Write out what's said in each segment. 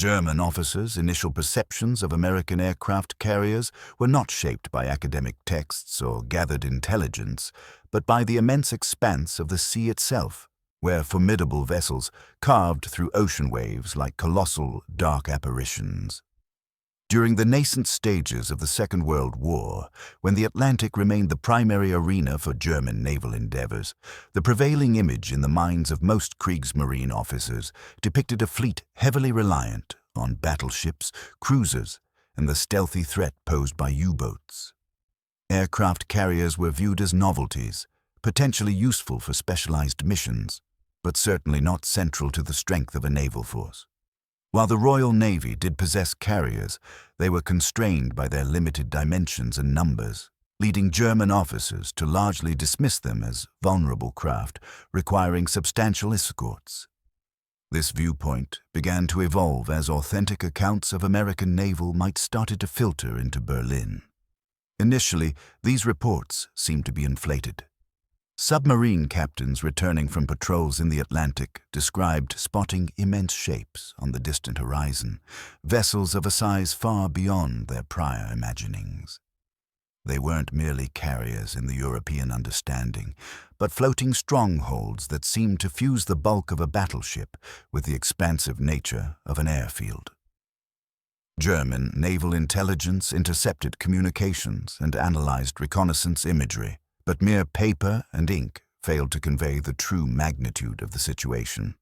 German officers' initial perceptions of American aircraft carriers were not shaped by academic texts or gathered intelligence, but by the immense expanse of the sea itself, where formidable vessels carved through ocean waves like colossal, dark apparitions. During the nascent stages of the Second World War, when the Atlantic remained the primary arena for German naval endeavors, the prevailing image in the minds of most Kriegsmarine officers depicted a fleet heavily reliant on battleships, cruisers, and the stealthy threat posed by U-boats. Aircraft carriers were viewed as novelties, potentially useful for specialized missions, but certainly not central to the strength of a naval force. While the Royal Navy did possess carriers, they were constrained by their limited dimensions and numbers, leading German officers to largely dismiss them as vulnerable craft requiring substantial escorts. This viewpoint began to evolve as authentic accounts of American naval might started to filter into Berlin. Initially, these reports seemed to be inflated. Submarine captains returning from patrols in the Atlantic described spotting immense shapes on the distant horizon, vessels of a size far beyond their prior imaginings. They weren't merely carriers in the European understanding, but floating strongholds that seemed to fuse the bulk of a battleship with the expansive nature of an airfield. German naval intelligence intercepted communications and analyzed reconnaissance imagery, but mere paper and ink failed to convey the true magnitude of the situation.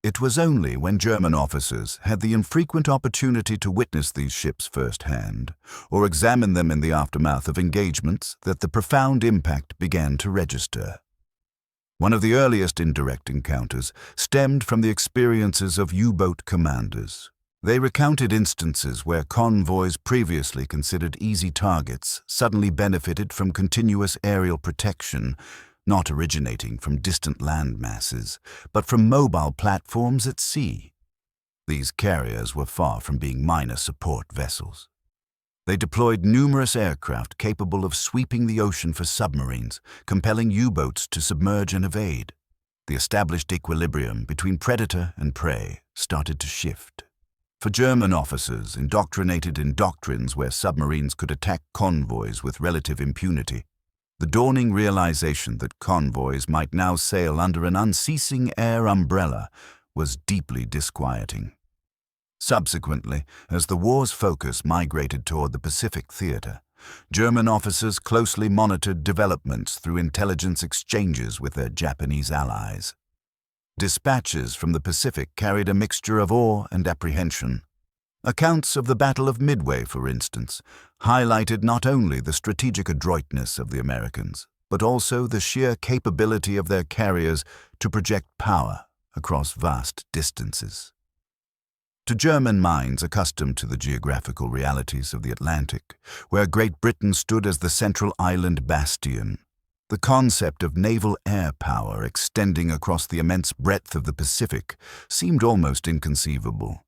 It was only when German officers had the infrequent opportunity to witness these ships firsthand, or examine them in the aftermath of engagements, that the profound impact began to register. One of the earliest indirect encounters stemmed from the experiences of U-boat commanders. They recounted instances where convoys previously considered easy targets suddenly benefited from continuous aerial protection, not originating from distant land masses, but from mobile platforms at sea. These carriers were far from being minor support vessels. They deployed numerous aircraft capable of sweeping the ocean for submarines, compelling U-boats to submerge and evade. The established equilibrium between predator and prey started to shift. For German officers indoctrinated in doctrines where submarines could attack convoys with relative impunity, the dawning realization that convoys might now sail under an unceasing air umbrella was deeply disquieting. Subsequently, as the war's focus migrated toward the Pacific theater, German officers closely monitored developments through intelligence exchanges with their Japanese allies. Dispatches from the Pacific carried a mixture of awe and apprehension. Accounts of the Battle of Midway, for instance, highlighted not only the strategic adroitness of the Americans, but also the sheer capability of their carriers to project power across vast distances. To German minds accustomed to the geographical realities of the Atlantic, where Great Britain stood as the central island bastion, the concept of naval air power extending across the immense breadth of the Pacific seemed almost inconceivable.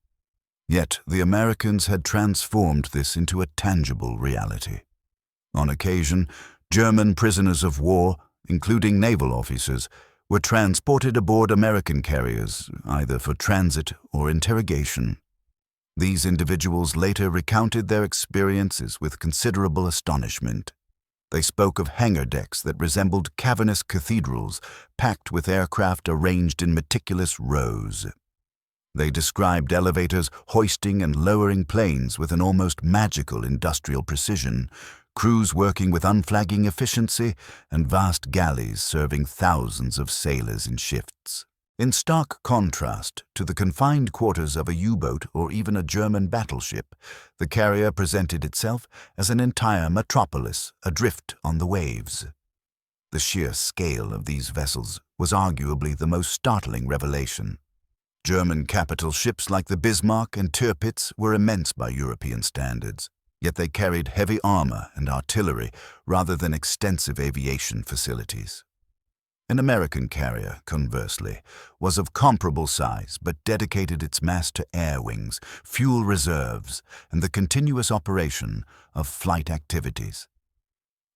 Yet the Americans had transformed this into a tangible reality. On occasion, German prisoners of war, including naval officers, were transported aboard American carriers, either for transit or interrogation. These individuals later recounted their experiences with considerable astonishment. They spoke of hangar decks that resembled cavernous cathedrals packed with aircraft arranged in meticulous rows. They described elevators hoisting and lowering planes with an almost magical industrial precision, crews working with unflagging efficiency, and vast galleys serving thousands of sailors in shifts. In stark contrast to the confined quarters of a U-boat or even a German battleship, the carrier presented itself as an entire metropolis adrift on the waves. The sheer scale of these vessels was arguably the most startling revelation. German capital ships like the Bismarck and Tirpitz were immense by European standards, yet they carried heavy armor and artillery rather than extensive aviation facilities. An American carrier, conversely, was of comparable size but dedicated its mass to air wings, fuel reserves, and the continuous operation of flight activities.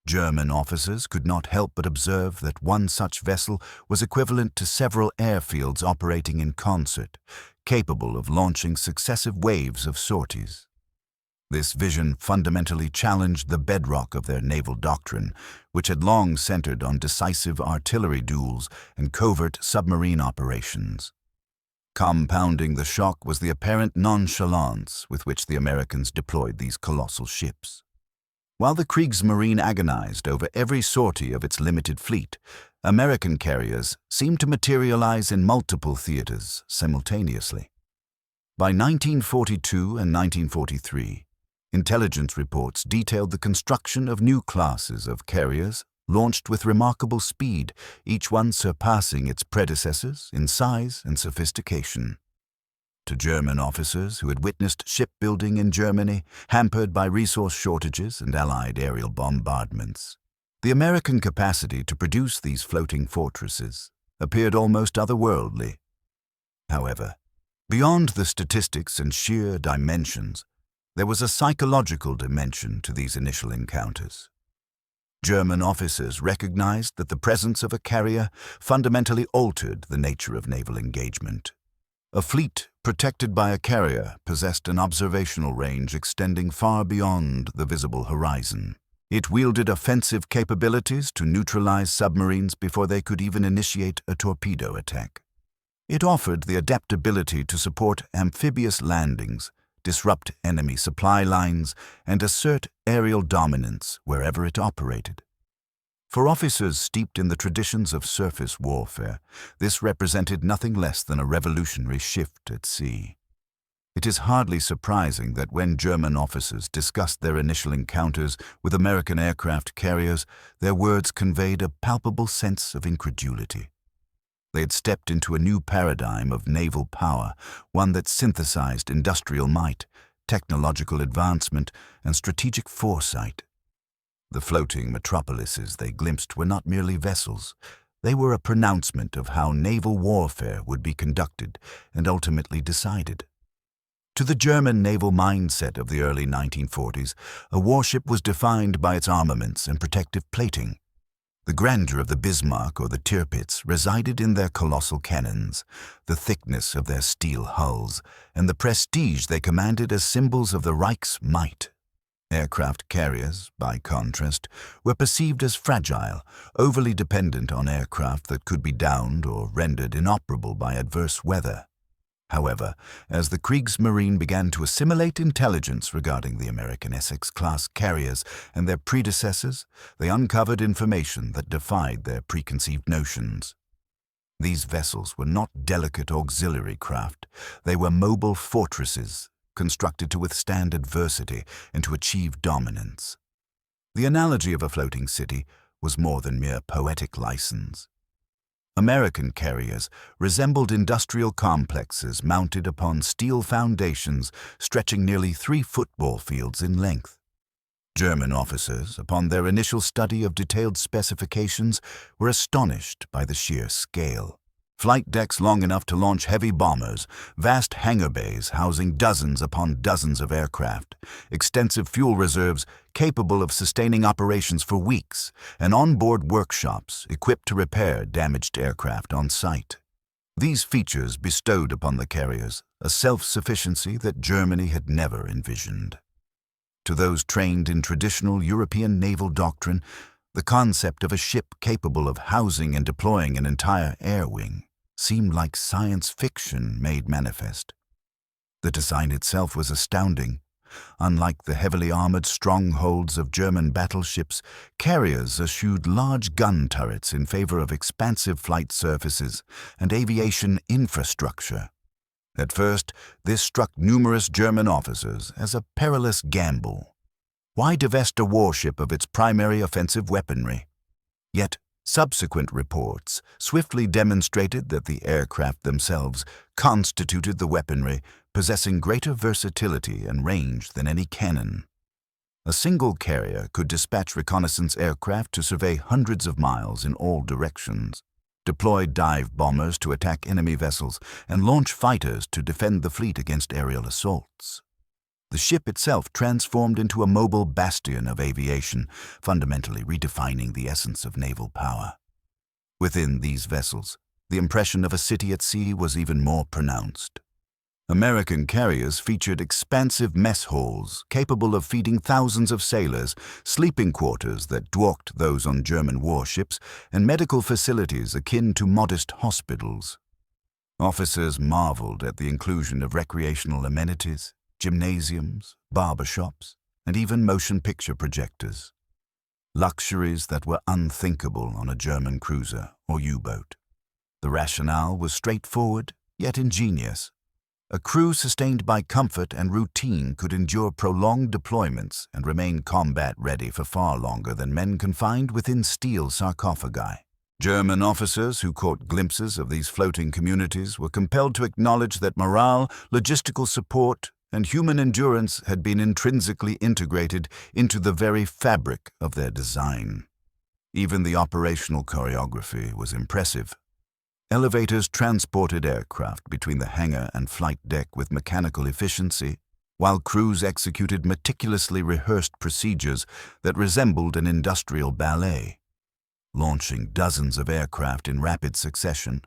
German officers could not help but observe that one such vessel was equivalent to several airfields operating in concert, capable of launching successive waves of sorties. This vision fundamentally challenged the bedrock of their naval doctrine, which had long centered on decisive artillery duels and covert submarine operations. Compounding the shock was the apparent nonchalance with which the Americans deployed these colossal ships. While the Kriegsmarine agonized over every sortie of its limited fleet, American carriers seemed to materialize in multiple theaters simultaneously. By 1942 and 1943, intelligence reports detailed the construction of new classes of carriers launched with remarkable speed, each one surpassing its predecessors in size and sophistication. To German officers who had witnessed shipbuilding in Germany hampered by resource shortages and Allied aerial bombardments, the American capacity to produce these floating fortresses appeared almost otherworldly. However, beyond the statistics and sheer dimensions, there was a psychological dimension to these initial encounters. German officers recognized that the presence of a carrier fundamentally altered the nature of naval engagement. A fleet protected by a carrier possessed an observational range extending far beyond the visible horizon. It wielded offensive capabilities to neutralize submarines before they could even initiate a torpedo attack. It offered the adaptability to support amphibious landings, disrupt enemy supply lines, and assert aerial dominance wherever it operated. For officers steeped in the traditions of surface warfare, this represented nothing less than a revolutionary shift at sea. It is hardly surprising that when German officers discussed their initial encounters with American aircraft carriers, their words conveyed a palpable sense of incredulity. They had stepped into a new paradigm of naval power, one that synthesized industrial might, technological advancement, and strategic foresight. The floating metropolises they glimpsed were not merely vessels. They were a pronouncement of how naval warfare would be conducted and ultimately decided. To the German naval mindset of the early 1940s, a warship was defined by its armaments and protective plating. The grandeur of the Bismarck or the Tirpitz resided in their colossal cannons, the thickness of their steel hulls, and the prestige they commanded as symbols of the Reich's might. Aircraft carriers, by contrast, were perceived as fragile, overly dependent on aircraft that could be downed or rendered inoperable by adverse weather. However, as the Kriegsmarine began to assimilate intelligence regarding the American Essex-class carriers and their predecessors, they uncovered information that defied their preconceived notions. These vessels were not delicate auxiliary craft. They were mobile fortresses, constructed to withstand adversity and to achieve dominance. The analogy of a floating city was more than mere poetic license. American carriers resembled industrial complexes mounted upon steel foundations stretching nearly 3 football fields in length. German officers, upon their initial study of detailed specifications, were astonished by the sheer scale. Flight decks long enough to launch heavy bombers, vast hangar bays housing dozens upon dozens of aircraft, extensive fuel reserves capable of sustaining operations for weeks, and onboard workshops equipped to repair damaged aircraft on site. These features bestowed upon the carriers a self-sufficiency that Germany had never envisioned. To those trained in traditional European naval doctrine, the concept of a ship capable of housing and deploying an entire air wing seemed like science fiction made manifest. The design itself was astounding. Unlike the heavily armored strongholds of German battleships, carriers eschewed large gun turrets in favor of expansive flight surfaces and aviation infrastructure. At first, this struck numerous German officers as a perilous gamble. Why divest a warship of its primary offensive weaponry? Yet, subsequent reports swiftly demonstrated that the aircraft themselves constituted the weaponry, possessing greater versatility and range than any cannon. A single carrier could dispatch reconnaissance aircraft to survey hundreds of miles in all directions, deploy dive bombers to attack enemy vessels, and launch fighters to defend the fleet against aerial assaults. The ship itself transformed into a mobile bastion of aviation, fundamentally redefining the essence of naval power. Within these vessels, the impression of a city at sea was even more pronounced. American carriers featured expansive mess halls capable of feeding thousands of sailors, sleeping quarters that dwarfed those on German warships, and medical facilities akin to modest hospitals. Officers marveled at the inclusion of recreational amenities, gymnasiums, barbershops, and even motion picture projectors. Luxuries that were unthinkable on a German cruiser or U-boat. The rationale was straightforward, yet ingenious. A crew sustained by comfort and routine could endure prolonged deployments and remain combat-ready for far longer than men confined within steel sarcophagi. German officers who caught glimpses of these floating communities were compelled to acknowledge that morale, logistical support, and human endurance had been intrinsically integrated into the very fabric of their design. Even the operational choreography was impressive. Elevators transported aircraft between the hangar and flight deck with mechanical efficiency, while crews executed meticulously rehearsed procedures that resembled an industrial ballet. Launching dozens of aircraft in rapid succession,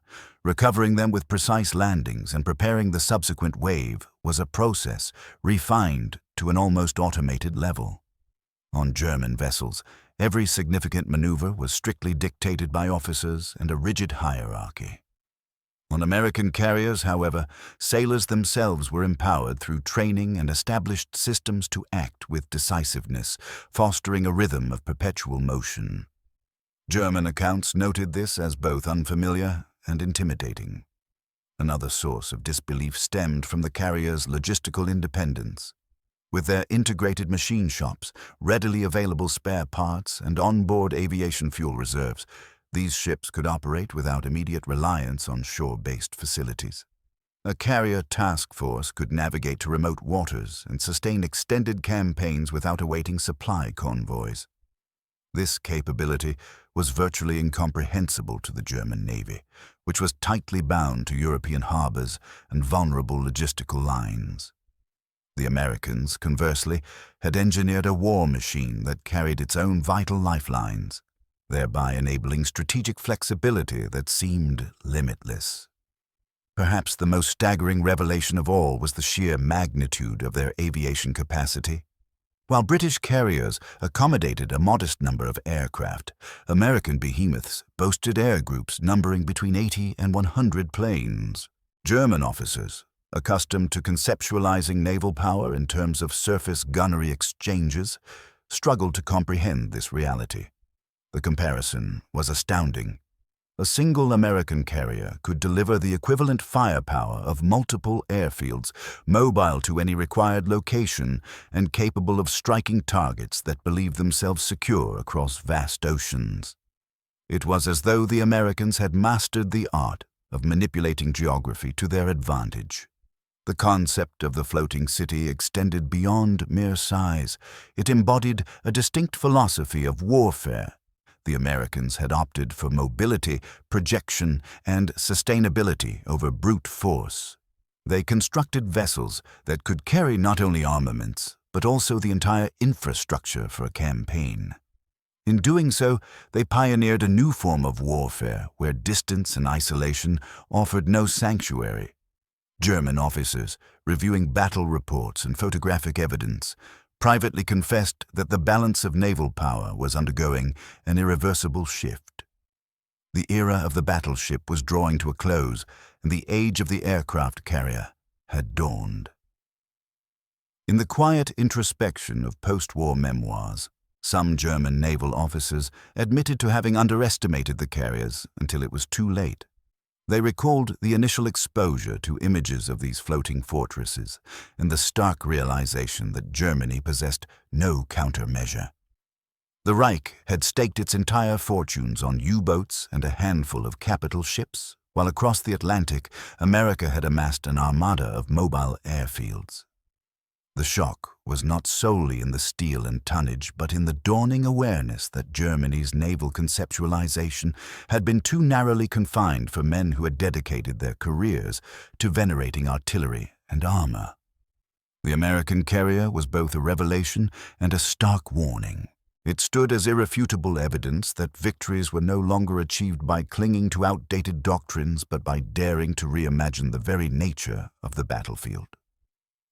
recovering them with precise landings and preparing the subsequent wave was a process refined to an almost automated level. On German vessels, every significant maneuver was strictly dictated by officers and a rigid hierarchy. On American carriers, however, sailors themselves were empowered through training and established systems to act with decisiveness, fostering a rhythm of perpetual motion. German accounts noted this as both unfamiliar and intimidating. Another source of disbelief stemmed from the carrier's logistical independence. With their integrated machine shops, readily available spare parts, and onboard aviation fuel reserves, these ships could operate without immediate reliance on shore-based facilities. A carrier task force could navigate to remote waters and sustain extended campaigns without awaiting supply convoys. This capability was virtually incomprehensible to the German Navy, which was tightly bound to European harbors and vulnerable logistical lines. The Americans, conversely, had engineered a war machine that carried its own vital lifelines, thereby enabling strategic flexibility that seemed limitless. Perhaps the most staggering revelation of all was the sheer magnitude of their aviation capacity. While British carriers accommodated a modest number of aircraft, American behemoths boasted air groups numbering between 80 and 100 planes. German officers, accustomed to conceptualizing naval power in terms of surface gunnery exchanges, struggled to comprehend this reality. The comparison was astounding. A single American carrier could deliver the equivalent firepower of multiple airfields, mobile to any required location and capable of striking targets that believed themselves secure across vast oceans. It was as though the Americans had mastered the art of manipulating geography to their advantage. The concept of the floating city extended beyond mere size. It embodied a distinct philosophy of warfare. The Americans had opted for mobility, projection, and sustainability over brute force. They constructed vessels that could carry not only armaments, but also the entire infrastructure for a campaign. In doing so, they pioneered a new form of warfare where distance and isolation offered no sanctuary. German officers, reviewing battle reports and photographic evidence, privately confessed that the balance of naval power was undergoing an irreversible shift. The era of the battleship was drawing to a close, and the age of the aircraft carrier had dawned. In the quiet introspection of post-war memoirs, some German naval officers admitted to having underestimated the carriers until it was too late. They recalled the initial exposure to images of these floating fortresses and the stark realization that Germany possessed no countermeasure. The Reich had staked its entire fortunes on U-boats and a handful of capital ships, while across the Atlantic, America had amassed an armada of mobile airfields. The shock was not solely in the steel and tonnage, but in the dawning awareness that Germany's naval conceptualization had been too narrowly confined for men who had dedicated their careers to venerating artillery and armor. The American carrier was both a revelation and a stark warning. It stood as irrefutable evidence that victories were no longer achieved by clinging to outdated doctrines but by daring to reimagine the very nature of the battlefield.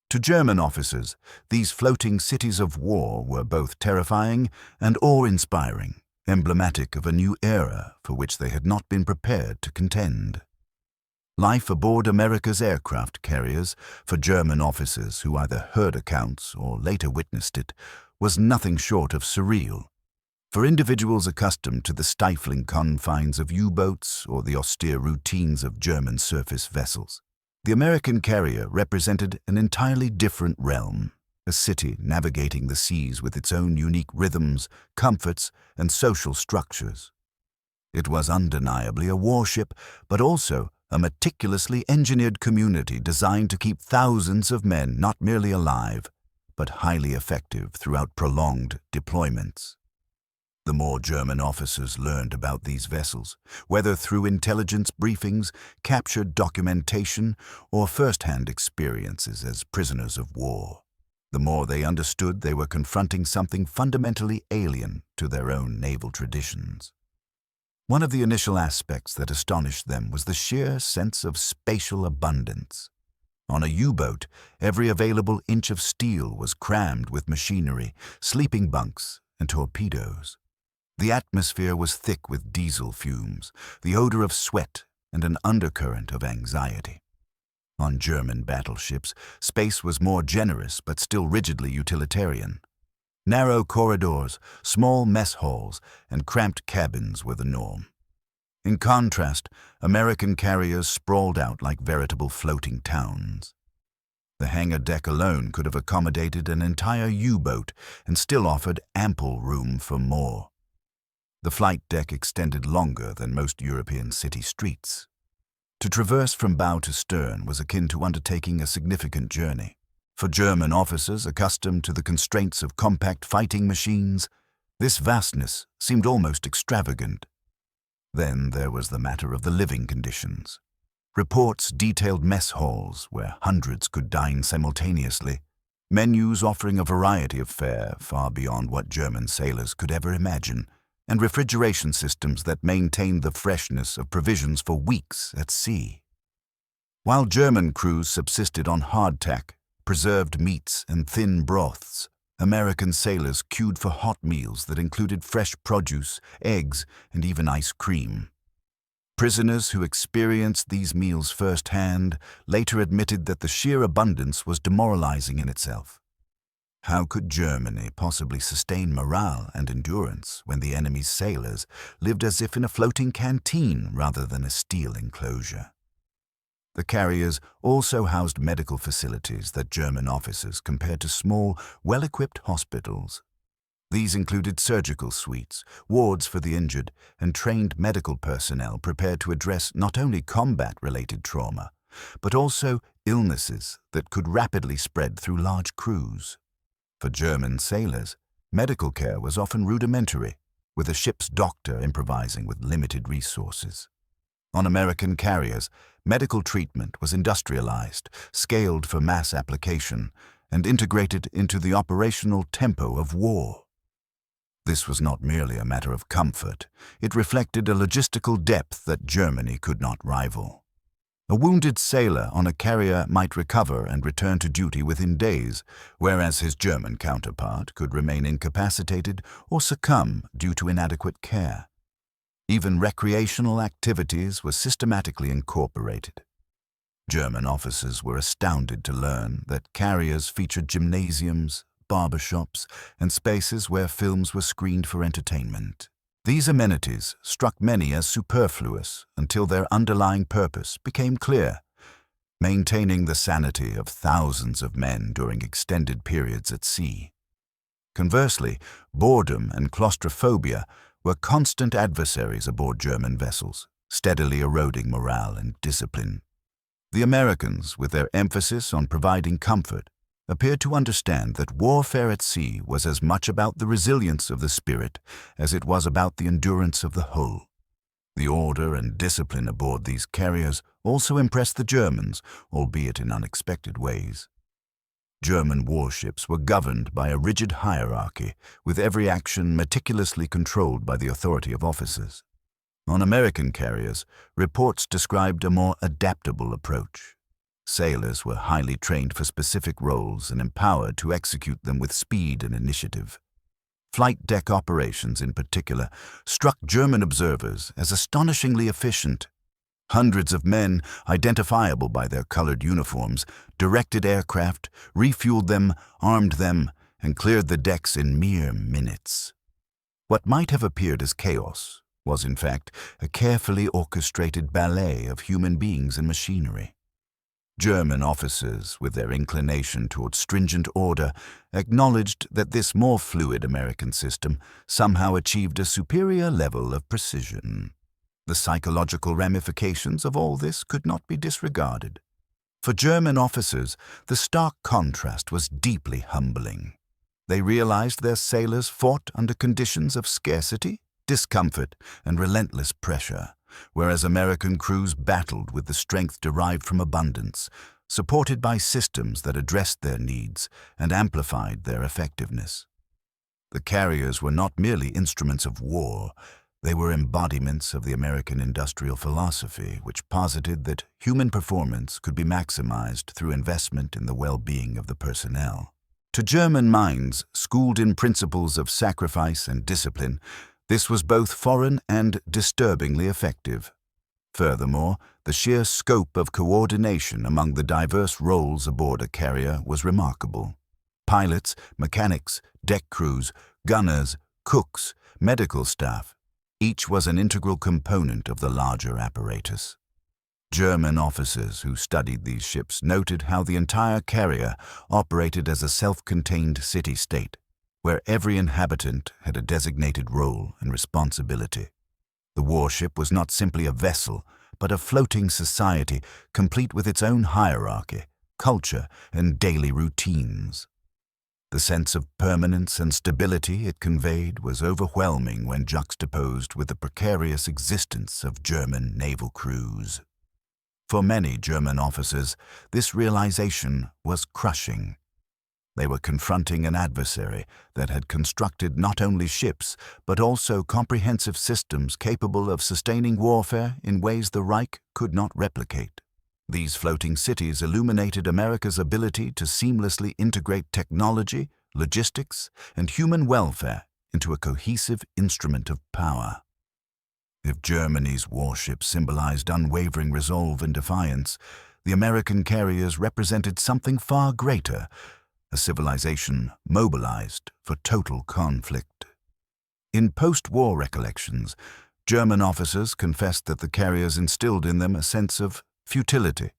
To German officers, these floating cities of war were both terrifying and awe-inspiring, emblematic of a new era for which they had not been prepared to contend. Life aboard America's aircraft carriers, for German officers who either heard accounts or later witnessed it, was nothing short of surreal. For individuals accustomed to the stifling confines of U-boats or the austere routines of German surface vessels, the American carrier represented an entirely different realm, a city navigating the seas with its own unique rhythms, comforts, and social structures. It was undeniably a warship, but also a meticulously engineered community designed to keep thousands of men not merely alive, but highly effective throughout prolonged deployments. The more German officers learned about these vessels, whether through intelligence briefings, captured documentation, or first-hand experiences as prisoners of war, the more they understood they were confronting something fundamentally alien to their own naval traditions. One of the initial aspects that astonished them was the sheer sense of spatial abundance. On a U-boat, every available inch of steel was crammed with machinery, sleeping bunks, and torpedoes. The atmosphere was thick with diesel fumes, the odor of sweat, and an undercurrent of anxiety. On German battleships, space was more generous but still rigidly utilitarian. Narrow corridors, small mess halls, and cramped cabins were the norm. In contrast, American carriers sprawled out like veritable floating towns. The hangar deck alone could have accommodated an entire U-boat and still offered ample room for more. The flight deck extended longer than most European city streets. To traverse from bow to stern was akin to undertaking a significant journey. For German officers accustomed to the constraints of compact fighting machines, this vastness seemed almost extravagant. Then there was the matter of the living conditions. Reports detailed mess halls where hundreds could dine simultaneously, menus offering a variety of fare far beyond what German sailors could ever imagine, and refrigeration systems that maintained the freshness of provisions for weeks at sea. While German crews subsisted on hardtack, preserved meats, and thin broths, American sailors queued for hot meals that included fresh produce, eggs, and even ice cream. Prisoners who experienced these meals firsthand later admitted that the sheer abundance was demoralizing in itself. How could Germany possibly sustain morale and endurance when the enemy's sailors lived as if in a floating canteen rather than a steel enclosure? The carriers also housed medical facilities that German officers compared to small, well-equipped hospitals. These included surgical suites, wards for the injured, and trained medical personnel prepared to address not only combat-related trauma, but also illnesses that could rapidly spread through large crews. For German sailors, medical care was often rudimentary, with a ship's doctor improvising with limited resources. On American carriers, medical treatment was industrialized, scaled for mass application, and integrated into the operational tempo of war. This was not merely a matter of comfort. It reflected a logistical depth that Germany could not rival. A wounded sailor on a carrier might recover and return to duty within days, whereas his German counterpart could remain incapacitated or succumb due to inadequate care. Even recreational activities were systematically incorporated. German officers were astounded to learn that carriers featured gymnasiums, barbershops, and spaces where films were screened for entertainment. These amenities struck many as superfluous until their underlying purpose became clear: maintaining the sanity of thousands of men during extended periods at sea. Conversely, boredom and claustrophobia were constant adversaries aboard German vessels, steadily eroding morale and discipline. The Americans, with their emphasis on providing comfort, appeared to understand that warfare at sea was as much about the resilience of the spirit as it was about the endurance of the hull. The order and discipline aboard these carriers also impressed the Germans, albeit in unexpected ways. German warships were governed by a rigid hierarchy, with every action meticulously controlled by the authority of officers. On American carriers, reports described a more adaptable approach. Sailors were highly trained for specific roles and empowered to execute them with speed and initiative. Flight deck operations, in particular, struck German observers as astonishingly efficient. Hundreds of men, identifiable by their colored uniforms, directed aircraft, refueled them, armed them, and cleared the decks in mere minutes. What might have appeared as chaos was, in fact, a carefully orchestrated ballet of human beings and machinery. German officers, with their inclination toward stringent order, acknowledged that this more fluid American system somehow achieved a superior level of precision. The psychological ramifications of all this could not be disregarded. For German officers, the stark contrast was deeply humbling. They realized their sailors fought under conditions of scarcity, discomfort, and relentless pressure, whereas American crews battled with the strength derived from abundance, supported by systems that addressed their needs and amplified their effectiveness. The carriers were not merely instruments of war. They were embodiments of the American industrial philosophy, which posited that human performance could be maximized through investment in the well-being of the personnel. To German minds, schooled in principles of sacrifice and discipline, this was both foreign and disturbingly effective. Furthermore, the sheer scope of coordination among the diverse roles aboard a carrier was remarkable. Pilots, mechanics, deck crews, gunners, cooks, medical staff, each was an integral component of the larger apparatus. German officers who studied these ships noted how the entire carrier operated as a self-contained city-state, where every inhabitant had a designated role and responsibility. The warship was not simply a vessel, but a floating society complete with its own hierarchy, culture, and daily routines. The sense of permanence and stability it conveyed was overwhelming when juxtaposed with the precarious existence of German naval crews. For many German officers, this realization was crushing. They were confronting an adversary that had constructed not only ships, but also comprehensive systems capable of sustaining warfare in ways the Reich could not replicate. These floating cities illuminated America's ability to seamlessly integrate technology, logistics, and human welfare into a cohesive instrument of power. If Germany's warships symbolized unwavering resolve and defiance, the American carriers represented something far greater, a civilization mobilized for total conflict. In post-war recollections, German officers confessed that the carriers instilled in them a sense of futility.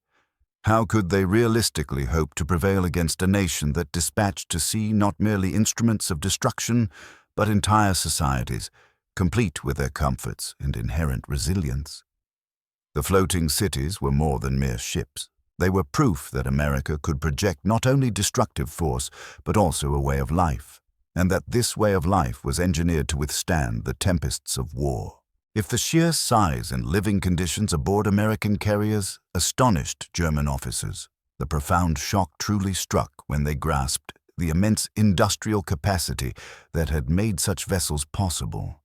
How could they realistically hope to prevail against a nation that dispatched to sea not merely instruments of destruction, but entire societies, complete with their comforts and inherent resilience? The floating cities were more than mere ships. They were proof that America could project not only destructive force, but also a way of life, and that this way of life was engineered to withstand the tempests of war. If the sheer size and living conditions aboard American carriers astonished German officers, the profound shock truly struck when they grasped the immense industrial capacity that had made such vessels possible.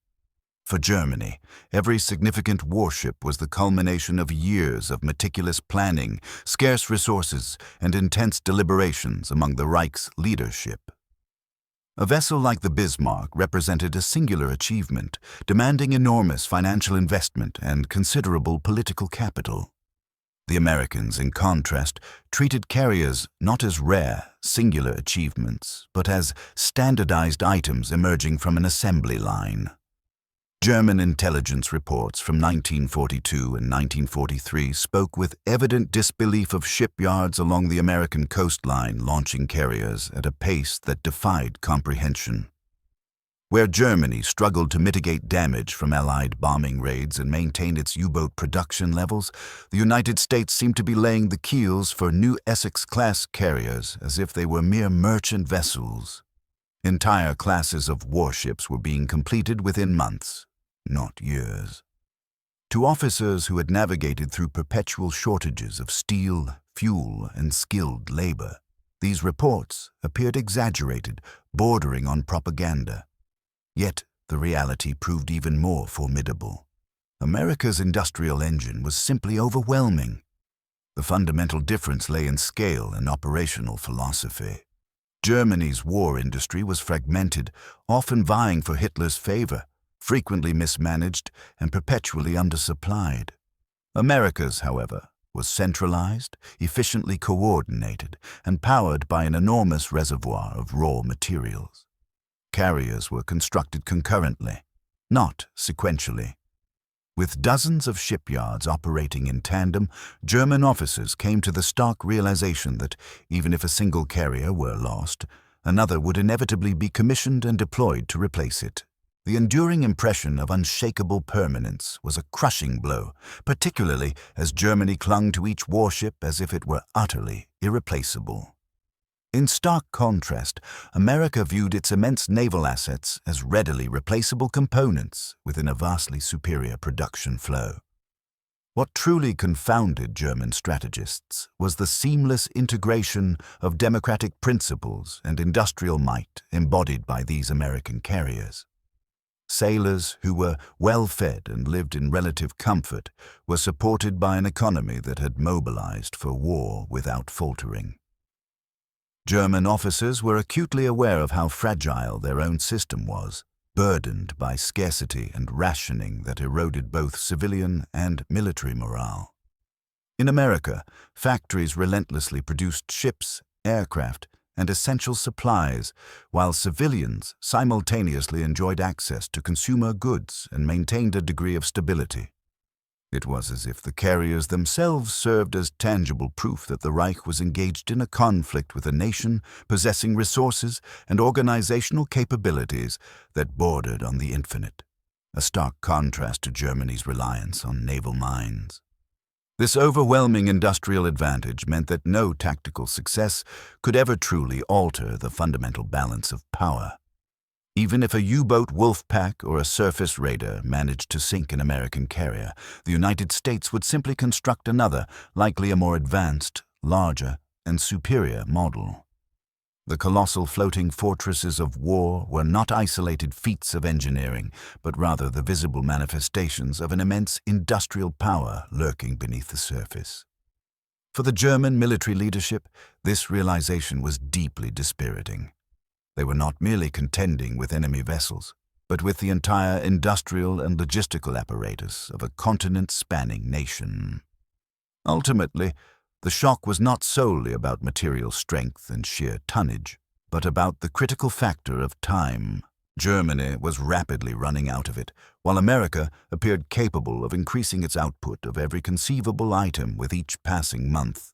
For Germany, every significant warship was the culmination of years of meticulous planning, scarce resources, and intense deliberations among the Reich's leadership. A vessel like the Bismarck represented a singular achievement, demanding enormous financial investment and considerable political capital. The Americans, in contrast, treated carriers not as rare, singular achievements, but as standardized items emerging from an assembly line. German intelligence reports from 1942 and 1943 spoke with evident disbelief of shipyards along the American coastline launching carriers at a pace that defied comprehension. Where Germany struggled to mitigate damage from Allied bombing raids and maintain its U-boat production levels, the United States seemed to be laying the keels for new Essex-class carriers as if they were mere merchant vessels. Entire classes of warships were being completed within months, not years. To officers who had navigated through perpetual shortages of steel, fuel, and skilled labor, These reports appeared exaggerated, bordering on propaganda. Yet the reality proved even more formidable. America's industrial engine was simply overwhelming. The fundamental difference lay in scale and operational philosophy. Germany's war industry was fragmented, often vying for Hitler's favor, frequently mismanaged and perpetually undersupplied. America's, however, was centralized, efficiently coordinated, and powered by an enormous reservoir of raw materials. Carriers were constructed concurrently, not sequentially. With dozens of shipyards operating in tandem, German officers came to the stark realization that, even if a single carrier were lost, another would inevitably be commissioned and deployed to replace it. The enduring impression of unshakable permanence was a crushing blow, particularly as Germany clung to each warship as if it were utterly irreplaceable. In stark contrast, America viewed its immense naval assets as readily replaceable components within a vastly superior production flow. What truly confounded German strategists was the seamless integration of democratic principles and industrial might embodied by these American carriers. Sailors who were well-fed and lived in relative comfort were supported by an economy that had mobilized for war without faltering. German officers were acutely aware of how fragile their own system was, burdened by scarcity and rationing that eroded both civilian and military morale. In America, factories relentlessly produced ships, aircraft, and essential supplies, while civilians simultaneously enjoyed access to consumer goods and maintained a degree of stability. It was as if the carriers themselves served as tangible proof that the Reich was engaged in a conflict with a nation possessing resources and organizational capabilities that bordered on the infinite, a stark contrast to Germany's reliance on naval mines. This overwhelming industrial advantage meant that no tactical success could ever truly alter the fundamental balance of power. Even if a U-boat wolf pack or a surface raider managed to sink an American carrier, the United States would simply construct another, likely a more advanced, larger, and superior model. The colossal floating fortresses of war were not isolated feats of engineering, but rather the visible manifestations of an immense industrial power lurking beneath the surface. For the German military leadership, this realization was deeply dispiriting. They were not merely contending with enemy vessels, but with the entire industrial and logistical apparatus of a continent-spanning nation. Ultimately, the shock was not solely about material strength and sheer tonnage, but about the critical factor of time. Germany was rapidly running out of it, while America appeared capable of increasing its output of every conceivable item with each passing month.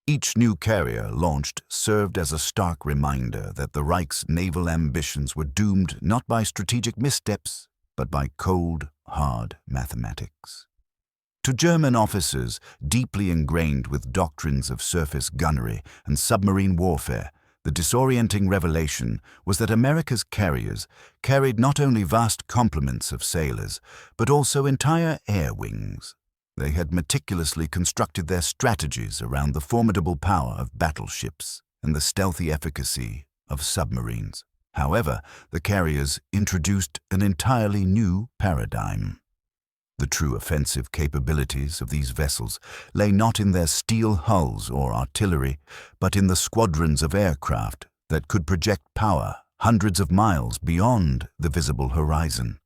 Each new carrier launched served as a stark reminder that the Reich's naval ambitions were doomed not by strategic missteps, but by cold, hard mathematics. To German officers deeply ingrained with doctrines of surface gunnery and submarine warfare, the disorienting revelation was that America's carriers carried not only vast complements of sailors, but also entire air wings. They had meticulously constructed their strategies around the formidable power of battleships and the stealthy efficacy of submarines. However, the carriers introduced an entirely new paradigm. The true offensive capabilities of these vessels lay not in their steel hulls or artillery, but in the squadrons of aircraft that could project power hundreds of miles beyond the visible horizon.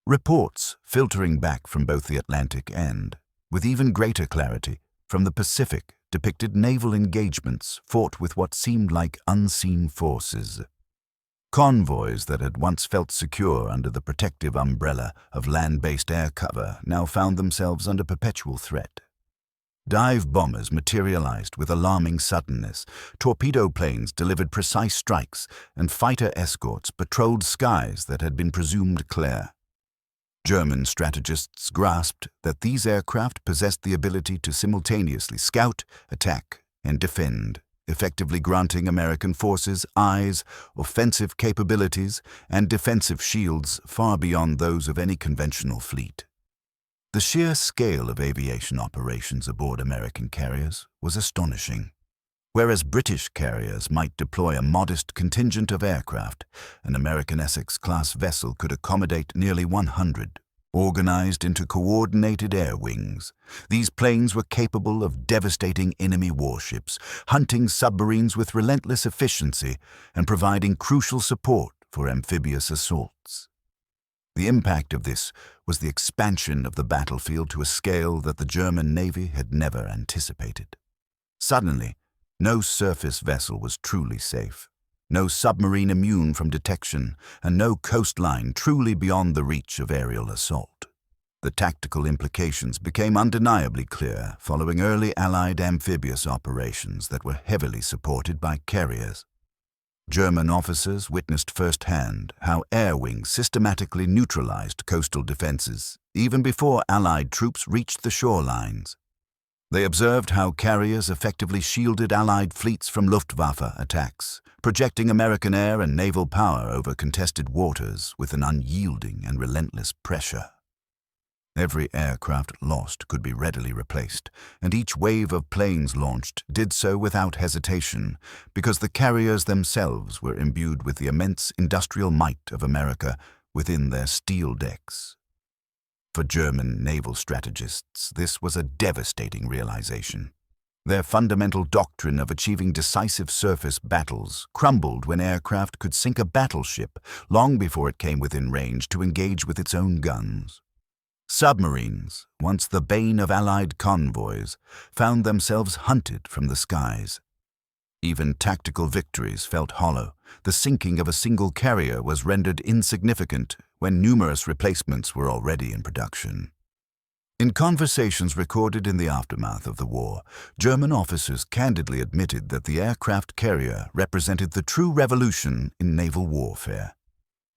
Reports filtering back from both the Atlantic and, with even greater clarity, from the Pacific depicted naval engagements fought with what seemed like unseen forces. Convoys that had once felt secure under the protective umbrella of land-based air cover now found themselves under perpetual threat. Dive bombers materialized with alarming suddenness, torpedo planes delivered precise strikes, and fighter escorts patrolled skies that had been presumed clear. German strategists grasped that these aircraft possessed the ability to simultaneously scout, attack, and defend, effectively granting American forces eyes, offensive capabilities, and defensive shields far beyond those of any conventional fleet. The sheer scale of aviation operations aboard American carriers was astonishing. Whereas British carriers might deploy a modest contingent of aircraft, an American Essex-class vessel could accommodate nearly 100, organized into coordinated air wings. These planes were capable of devastating enemy warships, hunting submarines with relentless efficiency, and providing crucial support for amphibious assaults. The impact of this was the expansion of the battlefield to a scale that the German Navy had never anticipated. Suddenly, no surface vessel was truly safe, no submarine immune from detection, and no coastline truly beyond the reach of aerial assault. The tactical implications became undeniably clear following early Allied amphibious operations that were heavily supported by carriers. German officers witnessed firsthand how air wings systematically neutralized coastal defenses, even before Allied troops reached the shorelines. They observed how carriers effectively shielded Allied fleets from Luftwaffe attacks, projecting American air and naval power over contested waters with an unyielding and relentless pressure. Every aircraft lost could be readily replaced, and each wave of planes launched did so without hesitation, because the carriers themselves were imbued with the immense industrial might of America within their steel decks. For German naval strategists, this was a devastating realization. Their fundamental doctrine of achieving decisive surface battles crumbled when aircraft could sink a battleship long before it came within range to engage with its own guns. Submarines, once the bane of Allied convoys, found themselves hunted from the skies. Even tactical victories felt hollow. The sinking of a single carrier was rendered insignificant when numerous replacements were already in production. In conversations recorded in the aftermath of the war, German officers candidly admitted that the aircraft carrier represented the true revolution in naval warfare.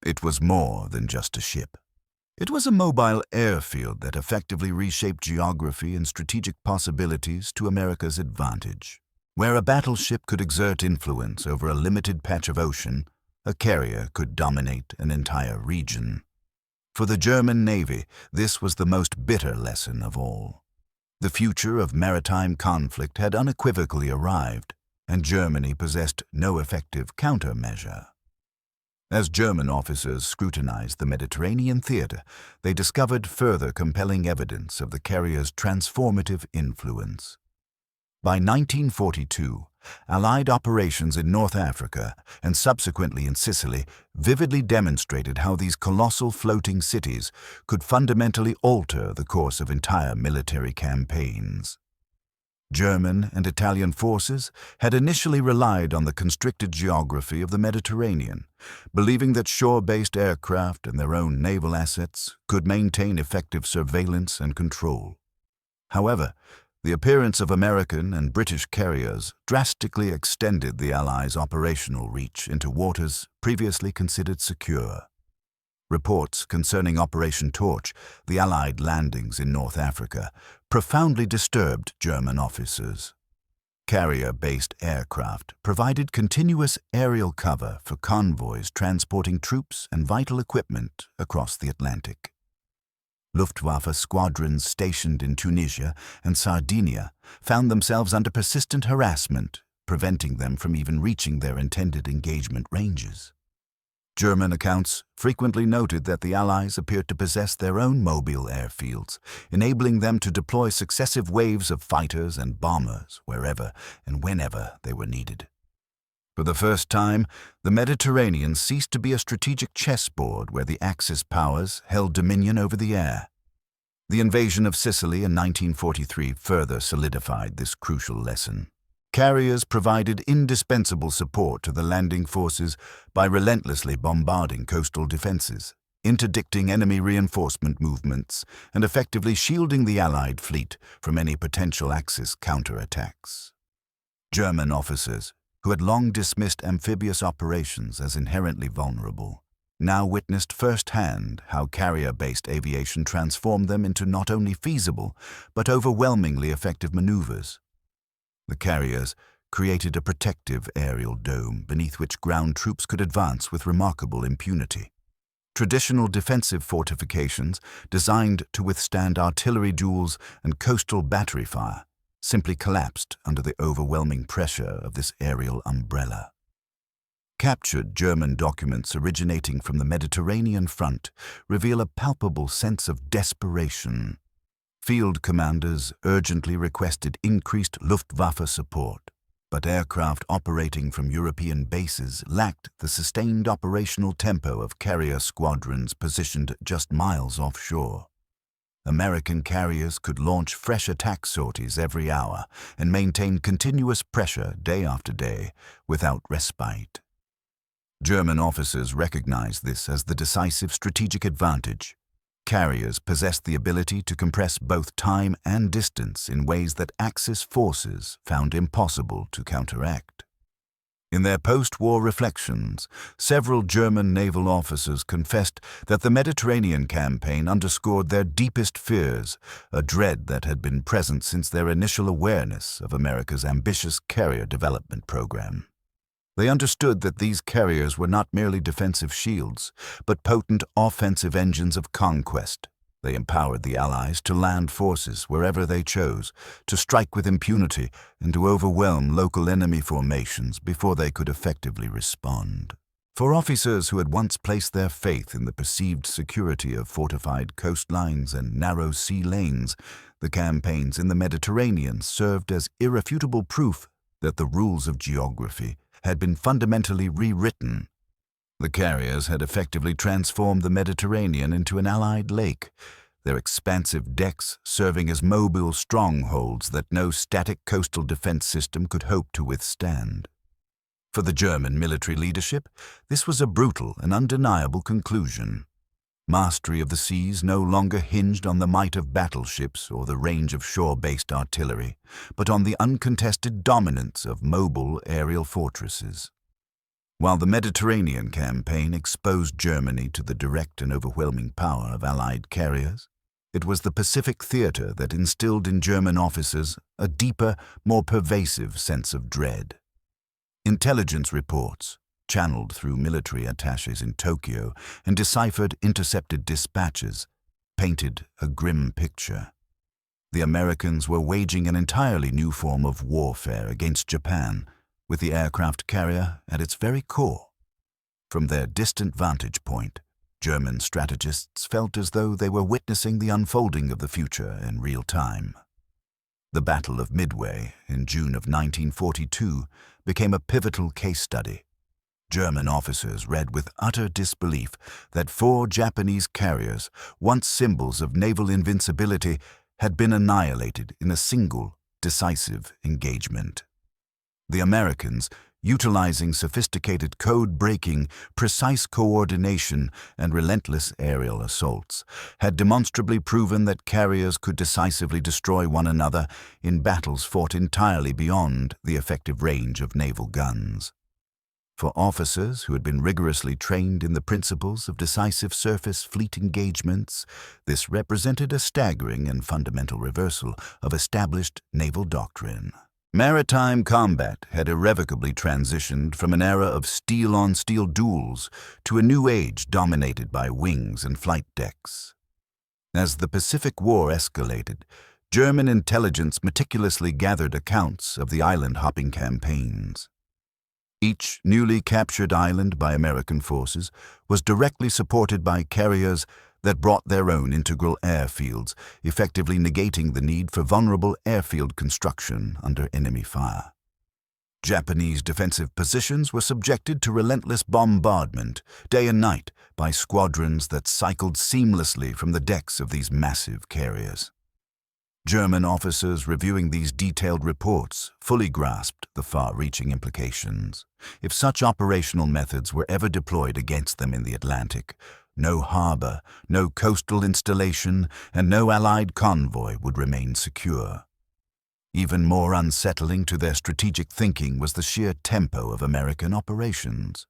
It was more than just a ship. It was a mobile airfield that effectively reshaped geography and strategic possibilities to America's advantage. Where a battleship could exert influence over a limited patch of ocean, a carrier could dominate an entire region. For the German Navy, this was the most bitter lesson of all. The future of maritime conflict had unequivocally arrived, and Germany possessed no effective countermeasure. As German officers scrutinized the Mediterranean theater, they discovered further compelling evidence of the carrier's transformative influence. By 1942, Allied operations in North Africa and subsequently in Sicily vividly demonstrated how these colossal floating cities could fundamentally alter the course of entire military campaigns. German and Italian forces had initially relied on the constricted geography of the Mediterranean, believing that shore-based aircraft and their own naval assets could maintain effective surveillance and control. However, the appearance of American and British carriers drastically extended the Allies' operational reach into waters previously considered secure. Reports concerning Operation Torch, the Allied landings in North Africa, profoundly disturbed German officers. Carrier-based aircraft provided continuous aerial cover for convoys transporting troops and vital equipment across the Atlantic. Luftwaffe squadrons stationed in Tunisia and Sardinia found themselves under persistent harassment, preventing them from even reaching their intended engagement ranges. German accounts frequently noted that the Allies appeared to possess their own mobile airfields, enabling them to deploy successive waves of fighters and bombers wherever and whenever they were needed. For the first time, the Mediterranean ceased to be a strategic chessboard where the Axis powers held dominion over the air. The invasion of Sicily in 1943 further solidified this crucial lesson. Carriers provided indispensable support to the landing forces by relentlessly bombarding coastal defenses, interdicting enemy reinforcement movements, and effectively shielding the Allied fleet from any potential Axis counterattacks. German officers, who had long dismissed amphibious operations as inherently vulnerable, now witnessed firsthand how carrier-based aviation transformed them into not only feasible, but overwhelmingly effective maneuvers. The carriers created a protective aerial dome beneath which ground troops could advance with remarkable impunity. Traditional defensive fortifications, designed to withstand artillery duels and coastal battery fire, simply collapsed under the overwhelming pressure of this aerial umbrella. Captured German documents originating from the Mediterranean front reveal a palpable sense of desperation. Field commanders urgently requested increased Luftwaffe support, but aircraft operating from European bases lacked the sustained operational tempo of carrier squadrons positioned just miles offshore. American carriers could launch fresh attack sorties every hour and maintain continuous pressure day after day without respite. German officers recognized this as the decisive strategic advantage. Carriers possessed the ability to compress both time and distance in ways that Axis forces found impossible to counteract. In their post-war reflections, several German naval officers confessed that the Mediterranean campaign underscored their deepest fears, a dread that had been present since their initial awareness of America's ambitious carrier development program. They understood that these carriers were not merely defensive shields, but potent offensive engines of conquest. They empowered the Allies to land forces wherever they chose, to strike with impunity, and to overwhelm local enemy formations before they could effectively respond. For officers who had once placed their faith in the perceived security of fortified coastlines and narrow sea lanes, the campaigns in the Mediterranean served as irrefutable proof that the rules of geography had been fundamentally rewritten. The carriers had effectively transformed the Mediterranean into an Allied lake, their expansive decks serving as mobile strongholds that no static coastal defense system could hope to withstand. For the German military leadership, this was a brutal and undeniable conclusion. Mastery of the seas no longer hinged on the might of battleships or the range of shore-based artillery, but on the uncontested dominance of mobile aerial fortresses. While the Mediterranean campaign exposed Germany to the direct and overwhelming power of Allied carriers, it was the Pacific theater that instilled in German officers a deeper, more pervasive sense of dread. Intelligence reports, channeled through military attaches in Tokyo and deciphered intercepted dispatches, painted a grim picture. The Americans were waging an entirely new form of warfare against Japan, with the aircraft carrier at its very core. From their distant vantage point, German strategists felt as though they were witnessing the unfolding of the future in real time. The Battle of Midway in June of 1942 became a pivotal case study. German officers read with utter disbelief that 4 Japanese carriers, once symbols of naval invincibility, had been annihilated in a single, decisive engagement. The Americans, utilizing sophisticated code-breaking, precise coordination, and relentless aerial assaults, had demonstrably proven that carriers could decisively destroy one another in battles fought entirely beyond the effective range of naval guns. For officers who had been rigorously trained in the principles of decisive surface fleet engagements, this represented a staggering and fundamental reversal of established naval doctrine. Maritime combat had irrevocably transitioned from an era of steel-on-steel duels to a new age dominated by wings and flight decks. As the Pacific War escalated, German intelligence meticulously gathered accounts of the island-hopping campaigns. Each newly captured island by American forces was directly supported by carriers that brought their own integral airfields, effectively negating the need for vulnerable airfield construction under enemy fire. Japanese defensive positions were subjected to relentless bombardment, day and night, by squadrons that cycled seamlessly from the decks of these massive carriers. German officers reviewing these detailed reports fully grasped the far-reaching implications. If such operational methods were ever deployed against them in the Atlantic, no harbor, no coastal installation, and no Allied convoy would remain secure. Even more unsettling to their strategic thinking was the sheer tempo of American operations.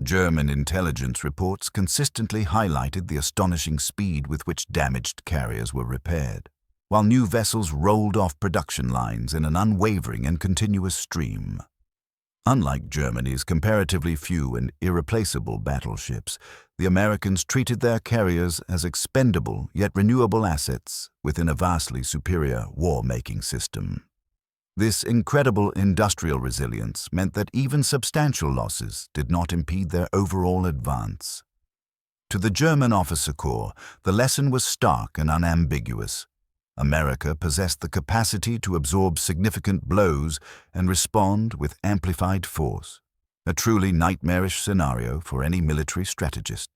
German intelligence reports consistently highlighted the astonishing speed with which damaged carriers were repaired, while new vessels rolled off production lines in an unwavering and continuous stream. Unlike Germany's comparatively few and irreplaceable battleships, the Americans treated their carriers as expendable yet renewable assets within a vastly superior war-making system. This incredible industrial resilience meant that even substantial losses did not impede their overall advance. To the German officer corps, the lesson was stark and unambiguous. America possessed the capacity to absorb significant blows and respond with amplified force, a truly nightmarish scenario for any military strategist.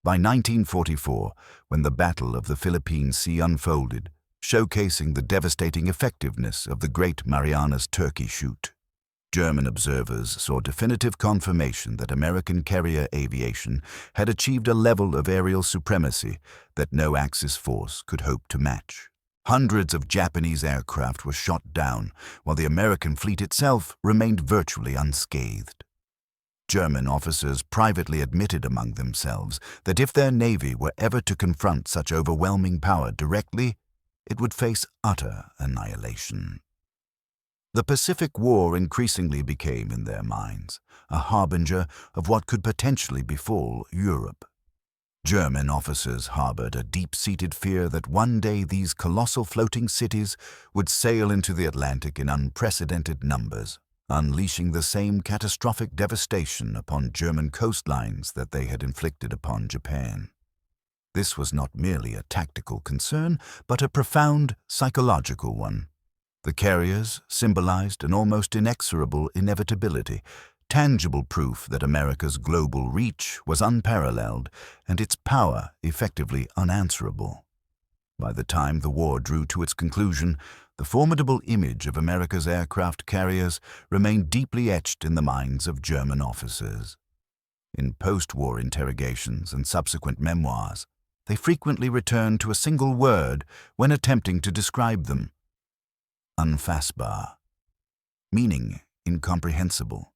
By 1944, when the Battle of the Philippine Sea unfolded, showcasing the devastating effectiveness of the Great Marianas Turkey Shoot, German observers saw definitive confirmation that American carrier aviation had achieved a level of aerial supremacy that no Axis force could hope to match. Hundreds of Japanese aircraft were shot down, while the American fleet itself remained virtually unscathed. German officers privately admitted among themselves that if their navy were ever to confront such overwhelming power directly, it would face utter annihilation. The Pacific War increasingly became, in their minds, a harbinger of what could potentially befall Europe. German officers harbored a deep-seated fear that one day these colossal floating cities would sail into the Atlantic in unprecedented numbers, unleashing the same catastrophic devastation upon German coastlines that they had inflicted upon Japan. This was not merely a tactical concern, but a profound psychological one. The carriers symbolized an almost inexorable inevitability, tangible proof that America's global reach was unparalleled and its power effectively unanswerable. By the time the war drew to its conclusion, the formidable image of America's aircraft carriers remained deeply etched in the minds of German officers. In post-war interrogations and subsequent memoirs, they frequently returned to a single word when attempting to describe them: unfassbar, meaning incomprehensible.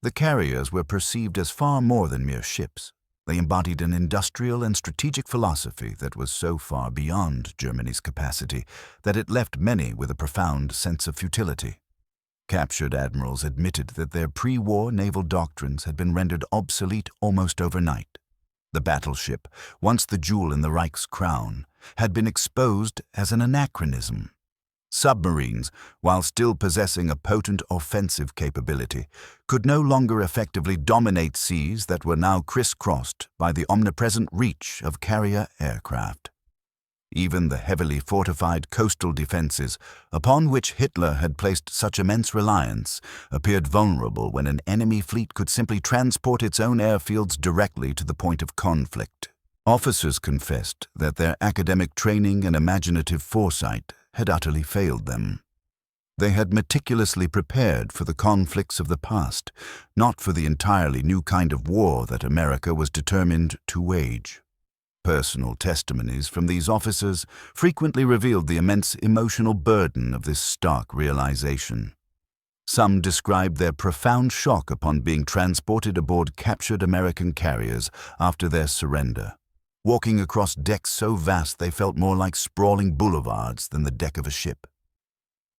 The carriers were perceived as far more than mere ships. They embodied an industrial and strategic philosophy that was so far beyond Germany's capacity that it left many with a profound sense of futility. Captured admirals admitted that their pre-war naval doctrines had been rendered obsolete almost overnight. The battleship, once the jewel in the Reich's crown, had been exposed as an anachronism. Submarines, while still possessing a potent offensive capability, could no longer effectively dominate seas that were now crisscrossed by the omnipresent reach of carrier aircraft. Even the heavily fortified coastal defenses, upon which Hitler had placed such immense reliance, appeared vulnerable when an enemy fleet could simply transport its own airfields directly to the point of conflict. Officers confessed that their academic training and imaginative foresight had utterly failed them. They had meticulously prepared for the conflicts of the past, not for the entirely new kind of war that America was determined to wage. Personal testimonies from these officers frequently revealed the immense emotional burden of this stark realization. Some described their profound shock upon being transported aboard captured American carriers after their surrender, walking across decks so vast they felt more like sprawling boulevards than the deck of a ship.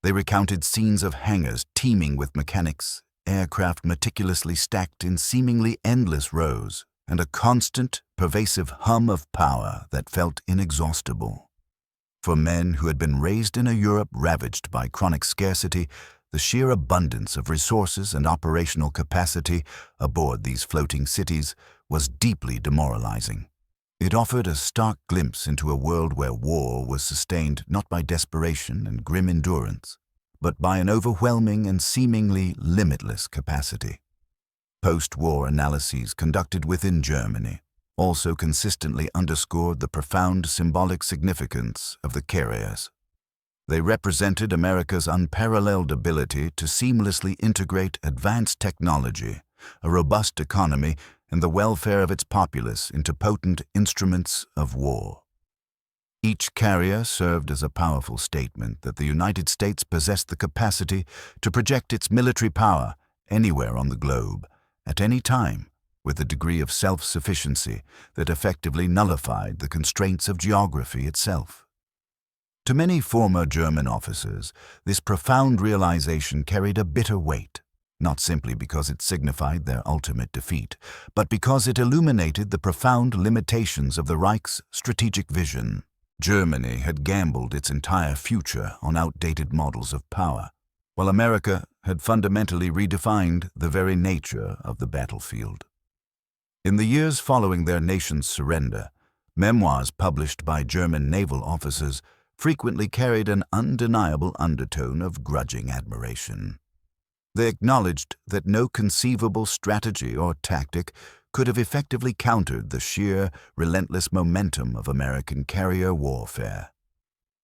They recounted scenes of hangars teeming with mechanics, aircraft meticulously stacked in seemingly endless rows, and a constant, pervasive hum of power that felt inexhaustible. For men who had been raised in a Europe ravaged by chronic scarcity, the sheer abundance of resources and operational capacity aboard these floating cities was deeply demoralizing. It offered a stark glimpse into a world where war was sustained not by desperation and grim endurance, but by an overwhelming and seemingly limitless capacity. Post-war analyses conducted within Germany also consistently underscored the profound symbolic significance of the carriers. They represented America's unparalleled ability to seamlessly integrate advanced technology, a robust economy, and the welfare of its populace into potent instruments of war. Each carrier served as a powerful statement that the United States possessed the capacity to project its military power anywhere on the globe, at any time, with a degree of self-sufficiency that effectively nullified the constraints of geography itself. To many former German officers, this profound realization carried a bitter weight, not simply because it signified their ultimate defeat, but because it illuminated the profound limitations of the Reich's strategic vision. Germany had gambled its entire future on outdated models of power, while America had fundamentally redefined the very nature of the battlefield. In the years following their nation's surrender, memoirs published by German naval officers frequently carried an undeniable undertone of grudging admiration. They acknowledged that no conceivable strategy or tactic could have effectively countered the sheer, relentless momentum of American carrier warfare.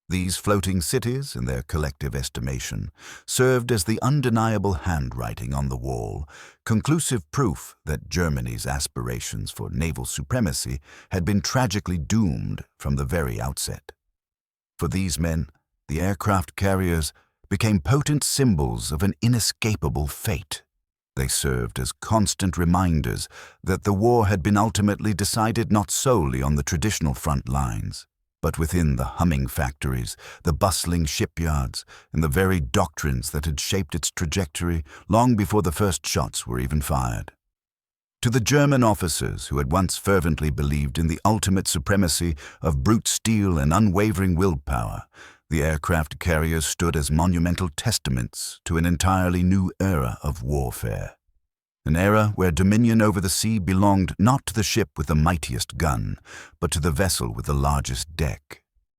These floating cities, in their collective estimation, served as the undeniable handwriting on the wall, conclusive proof that Germany's aspirations for naval supremacy had been tragically doomed from the very outset. For these men, the aircraft carriers became potent symbols of an inescapable fate. They served as constant reminders that the war had been ultimately decided not solely on the traditional front lines, but within the humming factories, the bustling shipyards, and the very doctrines that had shaped its trajectory long before the first shots were even fired. To the German officers who had once fervently believed in the ultimate supremacy of brute steel and unwavering willpower, the aircraft carriers stood as monumental testaments to an entirely new era of warfare. An era where dominion over the sea belonged not to the ship with the mightiest gun, but to the vessel with the largest deck.